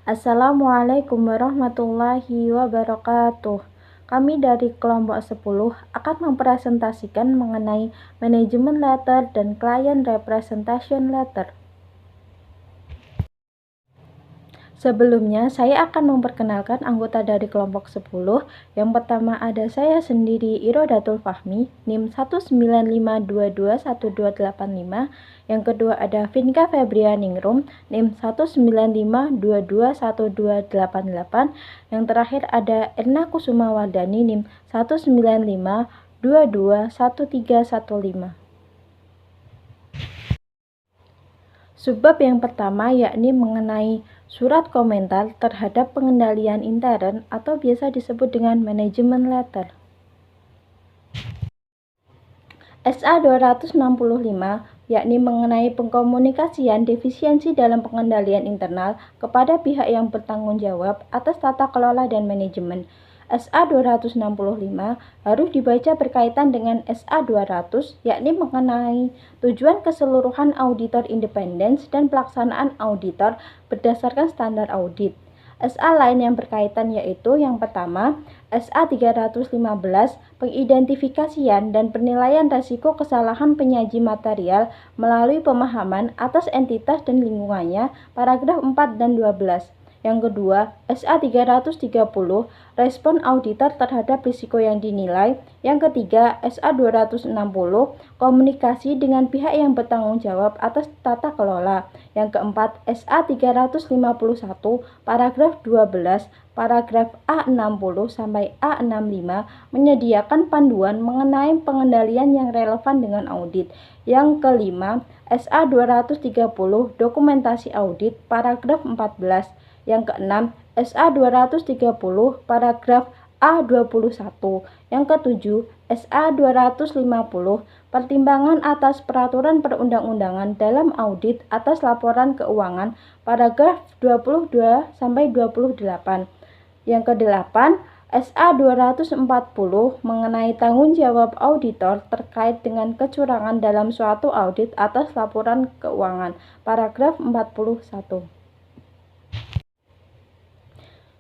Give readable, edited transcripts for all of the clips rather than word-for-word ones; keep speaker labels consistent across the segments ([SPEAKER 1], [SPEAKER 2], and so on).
[SPEAKER 1] Assalamualaikum warahmatullahi wabarakatuh. Kami dari kelompok 10 akan mempresentasikan mengenai manajemen letter dan client representation letter. Sebelumnya, saya akan memperkenalkan anggota dari kelompok 10. Yang pertama ada saya sendiri, Irodatul Fahmi, NIM 195221285. Yang kedua ada Vinka Febrianingrum, NIM 195221288. Yang terakhir ada Erna Kusuma Wardani, NIM 195221315. Subbab yang pertama yakni mengenai surat komentar terhadap pengendalian intern atau biasa disebut dengan manajemen letter. SA 265 yakni mengenai pengkomunikasian defisiensi dalam pengendalian internal kepada pihak yang bertanggung jawab atas tata kelola dan manajemen. SA 265 harus dibaca berkaitan dengan SA 200 yakni mengenai tujuan keseluruhan auditor independen dan pelaksanaan auditor berdasarkan standar audit. SA lain yang berkaitan yaitu yang pertama, SA 315 pengidentifikasian dan penilaian risiko kesalahan penyaji material melalui pemahaman atas entitas dan lingkungannya, paragraf 4 dan 12. Yang kedua, SA 330 respon auditor terhadap risiko yang dinilai. Yang ketiga, SA 260 komunikasi dengan pihak yang bertanggung jawab atas tata kelola. Yang keempat, SA 351 paragraf 12 paragraf A60 sampai A65 menyediakan panduan mengenai pengendalian yang relevan dengan audit. Yang kelima, SA 230 dokumentasi audit paragraf 14. Yang keenam, SA 230 paragraf A21. Yang ketujuh, SA 250 pertimbangan atas peraturan perundang-undangan dalam audit atas laporan keuangan paragraf 22 sampai 28. Yang kedelapan, SA 240 mengenai tanggung jawab auditor terkait dengan kecurangan dalam suatu audit atas laporan keuangan paragraf 41.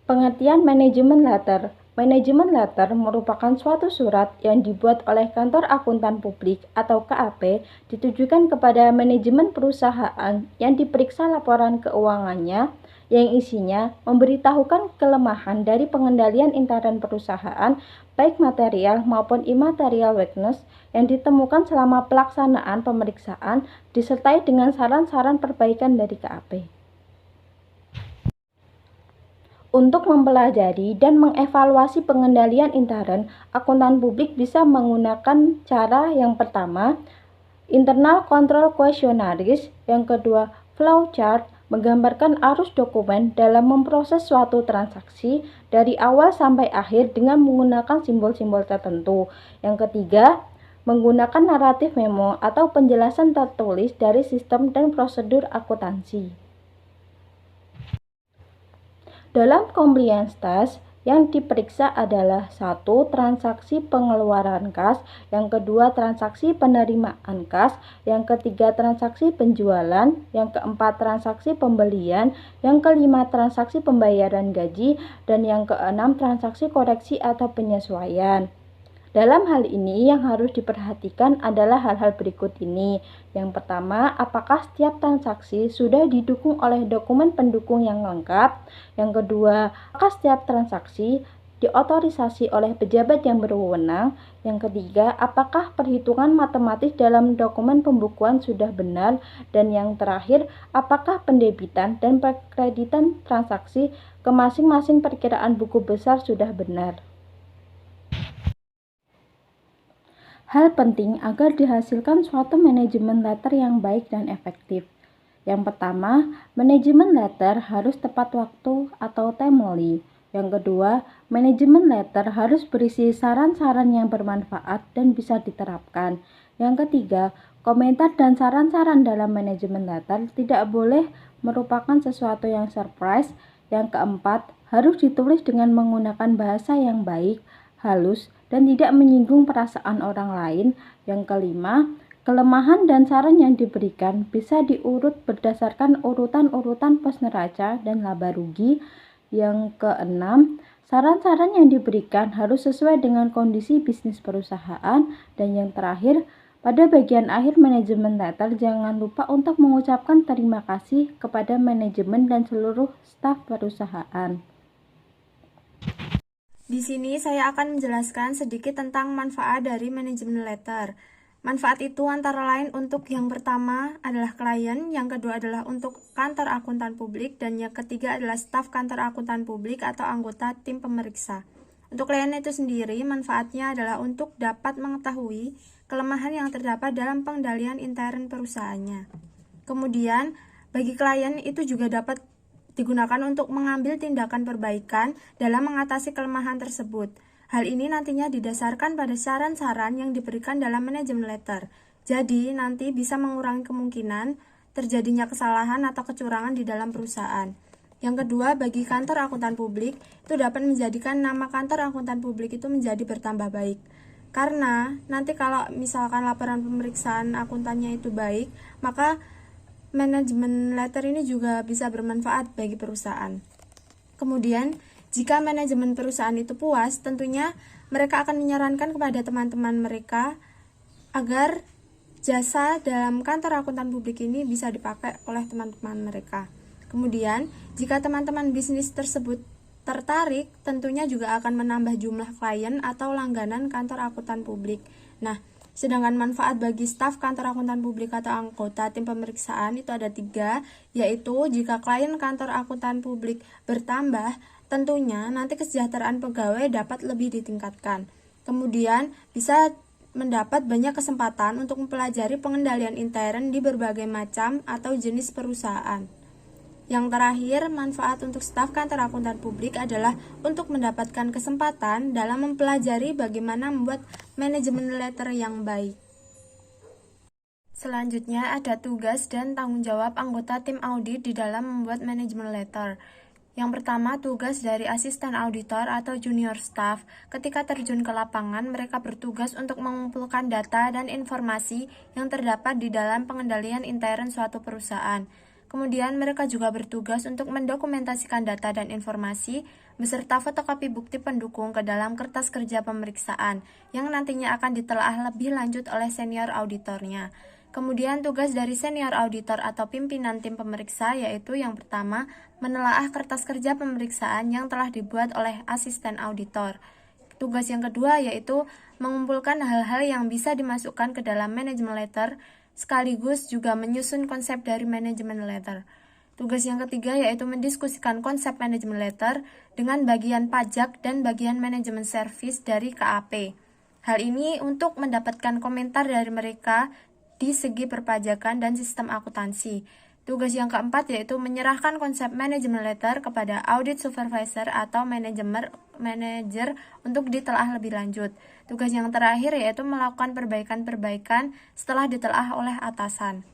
[SPEAKER 1] Pengertian manajemen letter. Manajemen letter merupakan suatu surat yang dibuat oleh kantor akuntan publik atau KAP ditujukan kepada manajemen perusahaan yang diperiksa laporan keuangannya yang isinya memberitahukan kelemahan dari pengendalian intern perusahaan baik material maupun immaterial weakness yang ditemukan selama pelaksanaan pemeriksaan disertai dengan saran-saran perbaikan dari KAP. Untuk mempelajari dan mengevaluasi pengendalian intern, akuntan publik bisa menggunakan cara yang pertama, internal control questionnaires, yang kedua, flowchart, menggambarkan arus dokumen dalam memproses suatu transaksi dari awal sampai akhir dengan menggunakan simbol-simbol tertentu. Yang ketiga, menggunakan naratif memo atau penjelasan tertulis dari sistem dan prosedur akuntansi. Dalam compliance test, yang diperiksa adalah satu, transaksi pengeluaran kas, yang kedua transaksi penerimaan kas, yang ketiga transaksi penjualan, yang keempat transaksi pembelian, yang kelima transaksi pembayaran gaji, dan yang keenam transaksi koreksi atau penyesuaian. Dalam hal ini yang harus diperhatikan adalah hal-hal berikut ini. Yang pertama, apakah setiap transaksi sudah didukung oleh dokumen pendukung yang lengkap? Yang kedua, apakah setiap transaksi diotorisasi oleh pejabat yang berwenang? Yang ketiga, apakah perhitungan matematis dalam dokumen pembukuan sudah benar? Dan yang terakhir, apakah pendebitan dan kreditan transaksi ke masing-masing perkiraan buku besar sudah benar? Hal penting agar dihasilkan suatu manajemen letter yang baik dan efektif. Yang pertama, manajemen letter harus tepat waktu atau timely. Yang kedua, manajemen letter harus berisi saran-saran yang bermanfaat dan bisa diterapkan. Yang ketiga, komentar dan saran-saran dalam manajemen letter tidak boleh merupakan sesuatu yang surprise. Yang keempat, harus ditulis dengan menggunakan bahasa yang baik, halus, dan tidak menyinggung perasaan orang lain. Yang kelima, Kelemahan dan saran yang diberikan bisa diurut berdasarkan urutan-urutan pos neraca dan laba rugi. Yang keenam, saran-saran yang diberikan harus sesuai dengan kondisi bisnis perusahaan. Dan yang terakhir, pada bagian akhir manajemen letter, jangan lupa untuk mengucapkan terima kasih kepada manajemen dan seluruh staf perusahaan.
[SPEAKER 2] Di sini saya akan menjelaskan sedikit tentang manfaat dari manajemen letter. Manfaat itu antara lain untuk yang pertama adalah klien, yang kedua adalah untuk kantor akuntan publik, dan yang ketiga adalah staf kantor akuntan publik atau anggota tim pemeriksa. Untuk klien itu sendiri, manfaatnya adalah untuk dapat mengetahui kelemahan yang terdapat dalam pengendalian intern perusahaannya. Kemudian, bagi klien itu juga dapat digunakan untuk mengambil tindakan perbaikan dalam mengatasi kelemahan tersebut. Hal ini nantinya didasarkan pada saran-saran yang diberikan dalam manajemen letter. Jadi, nanti bisa mengurangi kemungkinan terjadinya kesalahan atau kecurangan di dalam perusahaan. Yang kedua, bagi kantor akuntan publik, itu dapat menjadikan nama kantor akuntan publik itu menjadi bertambah baik. Karena nanti kalau misalkan laporan pemeriksaan akuntannya itu baik, maka manajemen letter ini juga bisa bermanfaat bagi perusahaan. Kemudian, jika manajemen perusahaan itu puas, tentunya mereka akan menyarankan kepada teman-teman mereka agar jasa dalam kantor akuntan publik ini bisa dipakai oleh teman-teman mereka. Kemudian, jika teman-teman bisnis tersebut tertarik, tentunya juga akan menambah jumlah klien atau langganan kantor akuntan publik. Nah, sedangkan manfaat bagi staf kantor akuntan publik atau anggota tim pemeriksaan itu ada 3, yaitu jika klien kantor akuntan publik bertambah, tentunya nanti kesejahteraan pegawai dapat lebih ditingkatkan. Kemudian bisa mendapat banyak kesempatan untuk mempelajari pengendalian intern di berbagai macam atau jenis perusahaan. Yang terakhir, manfaat untuk staf kantor akuntan publik adalah untuk mendapatkan kesempatan dalam mempelajari bagaimana membuat manajemen letter yang baik. Selanjutnya ada tugas dan tanggung jawab anggota tim audit di dalam membuat manajemen letter. Yang pertama, tugas dari asisten auditor atau junior staff. Ketika terjun ke lapangan, mereka bertugas untuk mengumpulkan data dan informasi yang terdapat di dalam pengendalian intern suatu perusahaan. Kemudian mereka juga bertugas untuk mendokumentasikan data dan informasi beserta fotokopi bukti pendukung ke dalam kertas kerja pemeriksaan yang nantinya akan ditelaah lebih lanjut oleh senior auditornya. Kemudian tugas dari senior auditor atau pimpinan tim pemeriksa yaitu yang pertama, menelaah kertas kerja pemeriksaan yang telah dibuat oleh asisten auditor. Tugas yang kedua yaitu mengumpulkan hal-hal yang bisa dimasukkan ke dalam manajemen letter, sekaligus juga menyusun konsep dari manajemen letter. Tugas yang ketiga yaitu mendiskusikan konsep manajemen letter dengan bagian pajak dan bagian manajemen service dari KAP. Hal ini untuk mendapatkan komentar dari mereka di segi perpajakan dan sistem akuntansi. Tugas yang keempat yaitu menyerahkan konsep manajemen letter kepada audit supervisor atau manajer untuk ditelaah lebih lanjut. Tugas yang terakhir yaitu melakukan perbaikan-perbaikan setelah ditelaah oleh atasan.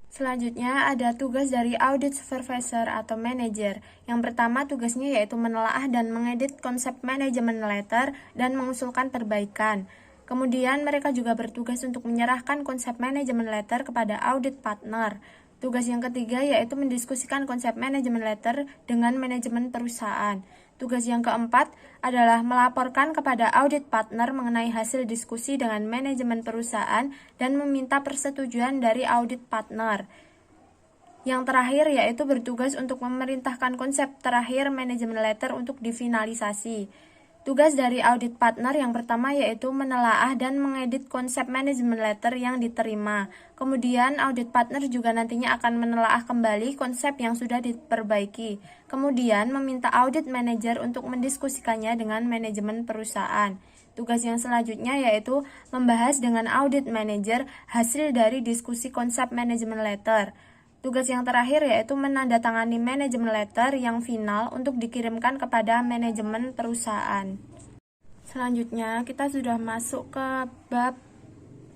[SPEAKER 2] Selanjutnya ada tugas dari audit supervisor atau manajer. Yang pertama tugasnya yaitu menelaah dan mengedit konsep manajemen letter dan mengusulkan perbaikan. Kemudian mereka juga bertugas untuk menyerahkan konsep manajemen letter kepada audit partner. Tugas yang ketiga yaitu mendiskusikan konsep manajemen letter dengan manajemen perusahaan. Tugas yang keempat adalah melaporkan kepada audit partner mengenai hasil diskusi dengan manajemen perusahaan dan meminta persetujuan dari audit partner. Yang terakhir yaitu bertugas untuk memerintahkan konsep terakhir manajemen letter untuk difinalisasi. Tugas dari audit partner yang pertama yaitu menelaah dan mengedit konsep manajemen letter yang diterima. Kemudian audit partner juga nantinya akan menelaah kembali konsep yang sudah diperbaiki. Kemudian meminta audit manager untuk mendiskusikannya dengan manajemen perusahaan. Tugas yang selanjutnya yaitu membahas dengan audit manager hasil dari diskusi konsep manajemen letter. Tugas yang terakhir yaitu menandatangani manajemen letter yang final untuk dikirimkan kepada manajemen perusahaan. Selanjutnya, kita sudah masuk ke bab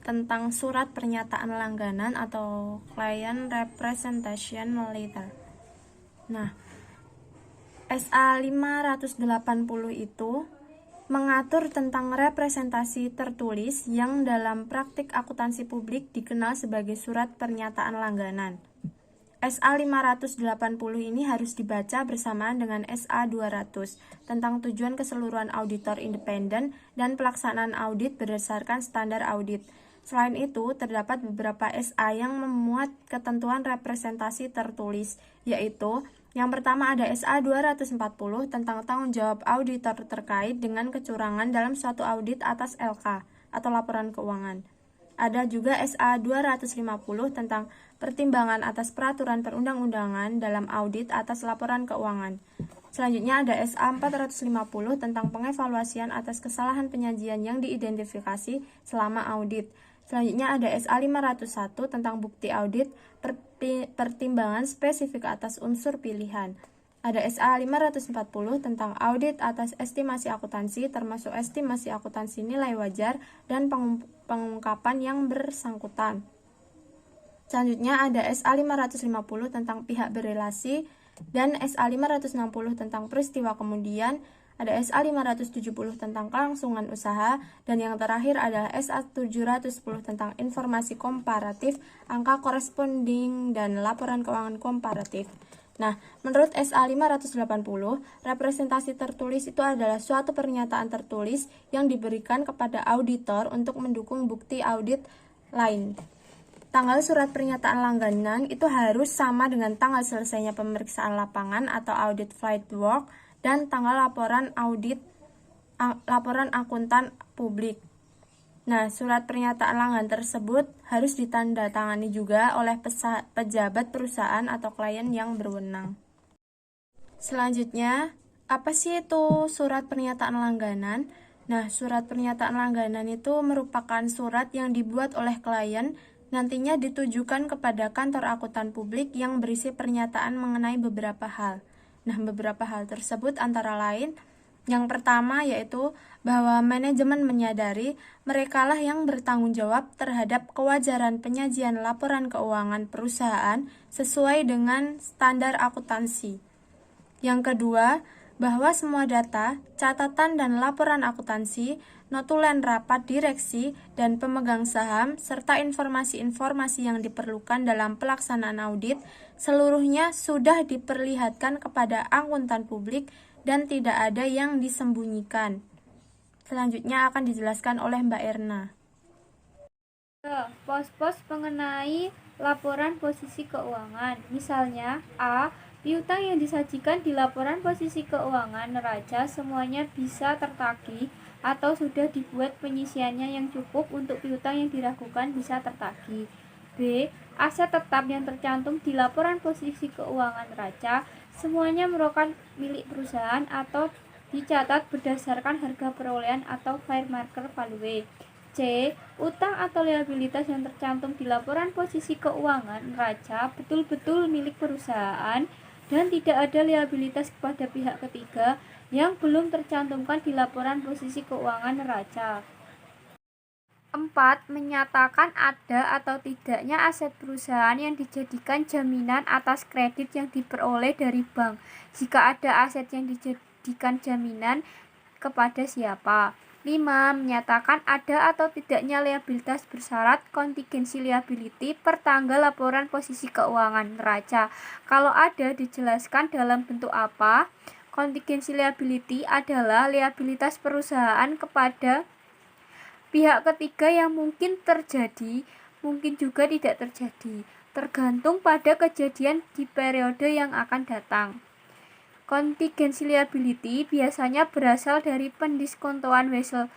[SPEAKER 2] tentang surat pernyataan langganan atau Client Representation Letter. Nah, SA 580 itu mengatur tentang representasi tertulis yang dalam praktik akuntansi publik dikenal sebagai surat pernyataan langganan. SA 580 ini harus dibaca bersamaan dengan SA 200 tentang tujuan keseluruhan auditor independen dan pelaksanaan audit berdasarkan standar audit. Selain itu, terdapat beberapa SA yang memuat ketentuan representasi tertulis, yaitu yang pertama ada SA 240 tentang tanggung jawab auditor terkait dengan kecurangan dalam suatu audit atas LK atau laporan keuangan. Ada juga SA 250 tentang pertimbangan atas peraturan perundang-undangan dalam audit atas laporan keuangan. Selanjutnya ada SA 450 tentang pengevaluasian atas kesalahan penyajian yang diidentifikasi selama audit. Selanjutnya ada SA 501 tentang bukti audit, pertimbangan spesifik atas unsur pilihan. Ada SA 540 tentang audit atas estimasi akuntansi termasuk estimasi akuntansi nilai wajar dan pengungkapan yang bersangkutan. Selanjutnya ada SA 550 tentang pihak berelasi dan SA 560 tentang peristiwa kemudian, ada SA 570 tentang kelangsungan usaha, dan yang terakhir adalah SA 710 tentang informasi komparatif, angka corresponding, dan laporan keuangan komparatif. Nah, menurut SA 580, representasi tertulis itu adalah suatu pernyataan tertulis yang diberikan kepada auditor untuk mendukung bukti audit lain. Tanggal surat pernyataan langganan itu harus sama dengan tanggal selesainya pemeriksaan lapangan atau audit flight work dan tanggal laporan akuntan publik. Nah, surat pernyataan langganan tersebut harus ditandatangani juga oleh pejabat perusahaan atau klien yang berwenang. Selanjutnya, apa sih itu surat pernyataan langganan? Nah, surat pernyataan langganan itu merupakan surat yang dibuat oleh klien, nantinya ditujukan kepada kantor akuntan publik yang berisi pernyataan mengenai beberapa hal. Nah, beberapa hal tersebut antara lain, yang pertama yaitu bahwa manajemen menyadari merekalah yang bertanggung jawab terhadap kewajaran penyajian laporan keuangan perusahaan sesuai dengan standar akuntansi. Yang kedua, bahwa semua data, catatan dan laporan akuntansi, notulen rapat direksi dan pemegang saham, serta informasi-informasi yang diperlukan dalam pelaksanaan audit, seluruhnya sudah diperlihatkan kepada akuntan publik dan tidak ada yang disembunyikan. Selanjutnya akan dijelaskan oleh Mbak Erna.
[SPEAKER 3] Pos-pos mengenai laporan posisi keuangan. Misalnya, A. Piutang yang disajikan di laporan posisi keuangan neraca semuanya bisa tertagih atau sudah dibuat penyisiannya yang cukup untuk piutang yang diragukan bisa tertagih. B. Aset tetap yang tercantum di laporan posisi keuangan neraca semuanya merupakan milik perusahaan atau dicatat berdasarkan harga perolehan atau fair market value. C. Utang atau liabilitas yang tercantum di laporan posisi keuangan neraca betul-betul milik perusahaan dan tidak ada liabilitas kepada pihak ketiga yang belum tercantumkan di laporan posisi keuangan neraca. 4. Menyatakan ada atau tidaknya aset perusahaan yang dijadikan jaminan atas kredit yang diperoleh dari bank. Jika ada aset yang dijadikan jaminan, kepada siapa? 5. Menyatakan ada atau tidaknya liabilitas bersyarat contingency liability per tanggal laporan posisi keuangan neraca. Kalau ada, dijelaskan dalam bentuk apa? Contingency liability adalah liabilitas perusahaan kepada pihak ketiga yang mungkin terjadi, mungkin juga tidak terjadi, tergantung pada kejadian di periode yang akan datang. Contingency liability biasanya berasal dari pendiskontoan wesel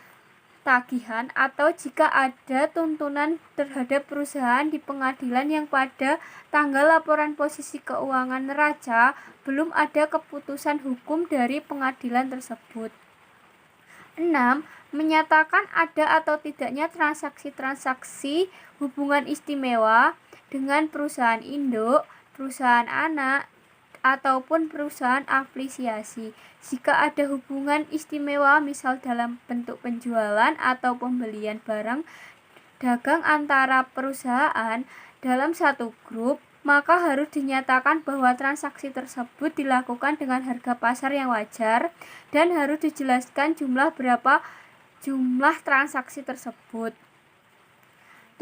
[SPEAKER 3] tagihan atau jika ada tuntunan terhadap perusahaan di pengadilan yang pada tanggal laporan posisi keuangan neraca belum ada keputusan hukum dari pengadilan tersebut. 6. Menyatakan ada atau tidaknya transaksi-transaksi hubungan istimewa dengan perusahaan induk, perusahaan anak, ataupun perusahaan afiliasi. Jika ada hubungan istimewa misal dalam bentuk penjualan atau pembelian barang dagang antara perusahaan dalam satu grup, maka harus dinyatakan bahwa transaksi tersebut dilakukan dengan harga pasar yang wajar dan harus dijelaskan berapa jumlah transaksi tersebut.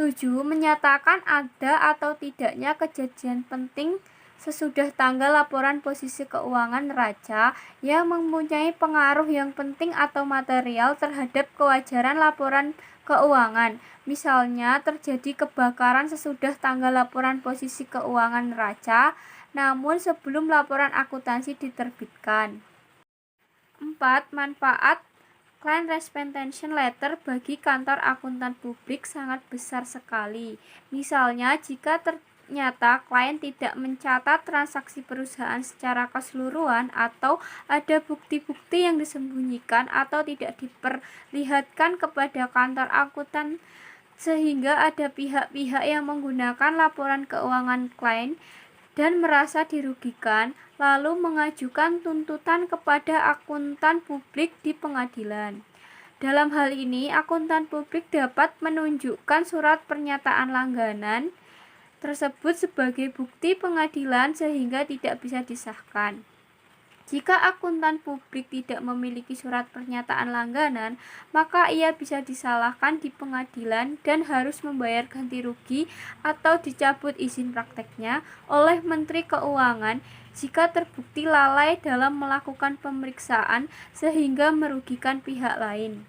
[SPEAKER 3] 7. Menyatakan ada atau tidaknya kejadian penting sesudah tanggal laporan posisi keuangan neraca yang mempunyai pengaruh yang penting atau material terhadap kewajaran laporan keuangan. Misalnya, terjadi kebakaran sesudah tanggal laporan posisi keuangan neraca, namun sebelum laporan akuntansi diterbitkan. 4. Manfaat Client Representation Letter bagi kantor akuntan publik sangat besar sekali. Misalnya, jika ternyata klien tidak mencatat transaksi perusahaan secara keseluruhan atau ada bukti-bukti yang disembunyikan atau tidak diperlihatkan kepada kantor akuntan sehingga ada pihak-pihak yang menggunakan laporan keuangan klien dan merasa dirugikan, lalu mengajukan tuntutan kepada akuntan publik di pengadilan. Dalam hal ini, akuntan publik dapat menunjukkan surat pernyataan langganan tersebut sebagai bukti pengadilan sehingga tidak bisa disahkan. Jika akuntan publik tidak memiliki surat pernyataan langganan, maka ia bisa disalahkan di pengadilan dan harus membayar ganti rugi atau dicabut izin prakteknya oleh Menteri Keuangan jika terbukti lalai dalam melakukan pemeriksaan sehingga merugikan pihak lain.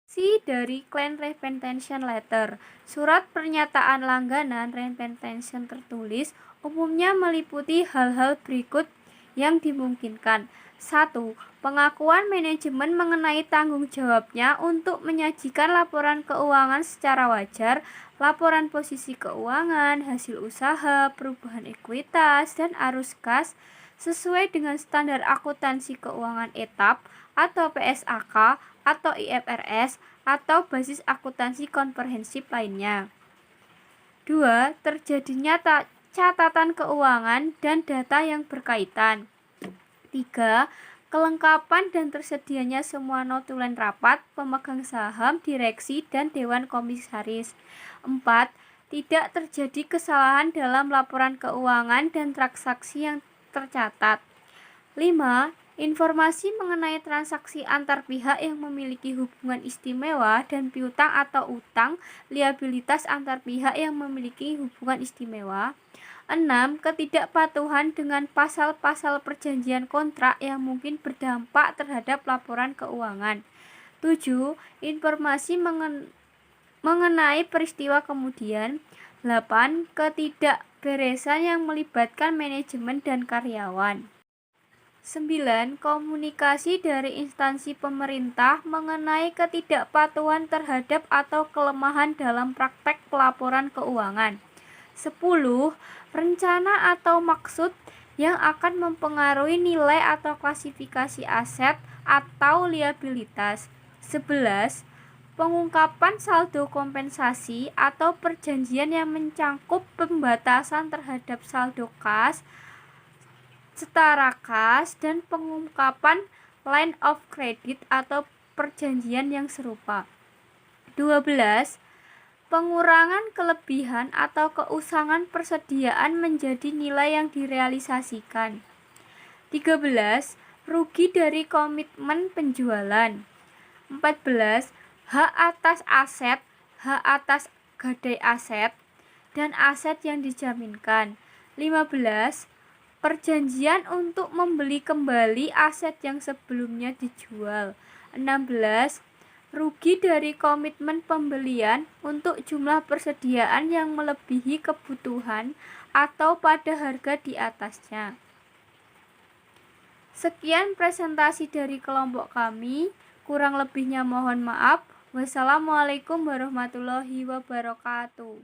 [SPEAKER 3] C dari Client Representation Letter. Surat pernyataan langganan representation tertulis umumnya meliputi hal-hal berikut yang dimungkinkan. 1. Pengakuan manajemen mengenai tanggung jawabnya untuk menyajikan laporan keuangan secara wajar, laporan posisi keuangan, hasil usaha, perubahan ekuitas, dan arus kas sesuai dengan standar akuntansi keuangan etap atau PSAK atau IFRS atau basis akuntansi komprehensif lainnya. 2. Terjadinya catatan keuangan dan data yang berkaitan. 3. Kelengkapan dan tersedianya semua notulen rapat, pemegang saham, direksi, dan dewan komisaris. 4. Tidak terjadi kesalahan dalam laporan keuangan dan transaksi yang tercatat. 5. Informasi mengenai transaksi antar pihak yang memiliki hubungan istimewa dan piutang atau utang liabilitas antar pihak yang memiliki hubungan istimewa. 6. Ketidakpatuhan dengan pasal-pasal perjanjian kontrak yang mungkin berdampak terhadap laporan keuangan. 7. Informasi mengenai peristiwa kemudian. 8. Ketidakberesan yang melibatkan manajemen dan karyawan. 9. Komunikasi dari instansi pemerintah mengenai ketidakpatuhan terhadap atau kelemahan dalam praktek pelaporan keuangan. 10. Rencana atau maksud yang akan mempengaruhi nilai atau klasifikasi aset atau liabilitas. 11. Pengungkapan saldo kompensasi atau perjanjian yang mencangkup pembatasan terhadap saldo kas, setara kas, dan pengungkapan line of credit atau perjanjian yang serupa. 12. Pengurangan kelebihan atau keusangan persediaan menjadi nilai yang direalisasikan. 13. Rugi dari komitmen penjualan. 14. Hak atas aset, hak atas gadai aset, dan aset yang dijaminkan. 15. Perjanjian untuk membeli kembali aset yang sebelumnya dijual. 16. Rugi dari komitmen pembelian untuk jumlah persediaan yang melebihi kebutuhan atau pada harga di atasnya. Sekian presentasi dari kelompok kami, kurang lebihnya mohon maaf. Wassalamualaikum warahmatullahi wabarakatuh.